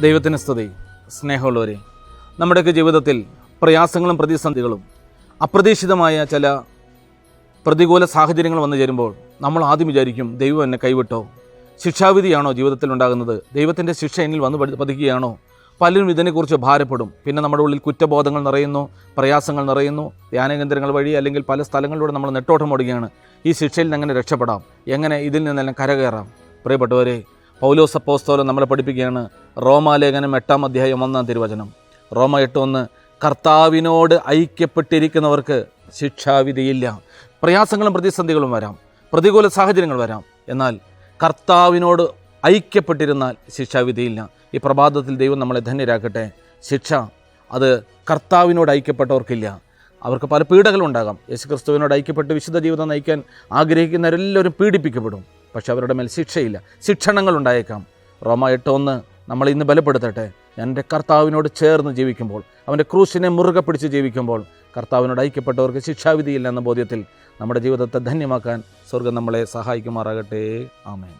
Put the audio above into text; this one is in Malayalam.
ദൈവത്തിന് സ്തുതി. സ്നേഹമുള്ളവരെ, നമ്മുടെയൊക്കെ ജീവിതത്തിൽ പ്രയാസങ്ങളും പ്രതിസന്ധികളും അപ്രതീക്ഷിതമായ ചില പ്രതികൂല സാഹചര്യങ്ങൾ വന്നു ചേരുമ്പോൾ നമ്മൾ ആദ്യം വിചാരിക്കും, ദൈവം എന്നെ കൈവിട്ടോ, ശിക്ഷാവിധിയാണോ ജീവിതത്തിൽ ഉണ്ടാകുന്നത്, ദൈവത്തിൻ്റെ ശിക്ഷ എന്നിൽ വന്ന് പതിക്കുകയാണോ? പലരും ഇതിനെക്കുറിച്ച് ഭാരപ്പെടും. പിന്നെ നമ്മുടെ ഉള്ളിൽ കുറ്റബോധങ്ങൾ നിറയുന്നു, പ്രയാസങ്ങൾ നിറയുന്നു. ധ്യാനകേന്ദ്രങ്ങൾ വഴി അല്ലെങ്കിൽ പല സ്ഥലങ്ങളിലൂടെ നമ്മൾ നെട്ടോട്ടം ഓടുകയാണ്. ഈ ശിക്ഷയിൽ നിന്ന് എങ്ങനെ രക്ഷപ്പെടാം, എങ്ങനെ ഇതിൽ നിന്നെല്ലാം കരകയറാം? പ്രിയപ്പെട്ടവരെ, പൗലോസ് അപ്പോസ്തലൻ നമ്മളെ പഠിപ്പിക്കുകയാണ്. റോമാലേഖനം 8-ാം അധ്യായം 1-ാം തിരുവചനം. റോമ 8:1, കർത്താവിനോട് ഐക്യപ്പെട്ടിരിക്കുന്നവർക്ക് ശിക്ഷാവിധിയില്ല. പ്രയാസങ്ങളും പ്രതിസന്ധികളും വരാം, പ്രതികൂല സാഹചര്യങ്ങൾ വരാം, എന്നാൽ കർത്താവിനോട് ഐക്യപ്പെട്ടിരുന്നാൽ ശിക്ഷാവിധിയില്ല. ഈ പ്രഭാതത്തിൽ ദൈവം നമ്മളെ ധന്യരാക്കട്ടെ. ശിക്ഷ അത് കർത്താവിനോട് ഐക്യപ്പെട്ടവർക്കില്ല. അവർക്ക് പല പീഡകളുണ്ടാകാം. യേശുക്രിസ്തുവിനോട് ഐക്യപ്പെട്ട് വിശുദ്ധ ജീവിതം നയിക്കാൻ ആഗ്രഹിക്കുന്നവരെല്ലാവരും പീഡിപ്പിക്കപ്പെടും. പക്ഷെ അവരുടെ മേൽ ശിക്ഷയില്ല, ശിക്ഷണങ്ങൾ ഉണ്ടായേക്കാം. റോമ 8:1 നമ്മൾ ഇന്ന് ബലപ്പെടുത്തട്ടെ. ഞാൻ എൻ്റെ കർത്താവിനോട് ചേർന്ന് ജീവിക്കുമ്പോൾ, അവൻ്റെ ക്രൂശിനെ മുറുകെ പിടിച്ച് ജീവിക്കുമ്പോൾ, കർത്താവിനോട് ഐക്യപ്പെട്ടവർക്ക് ശിക്ഷാവിധിയില്ല എന്ന ബോധ്യത്തിൽ നമ്മുടെ ജീവിതത്തെ ധന്യമാക്കാൻ സ്വർഗ്ഗം നമ്മളെ സഹായിക്കുമാറാകട്ടെ. ആമേൻ.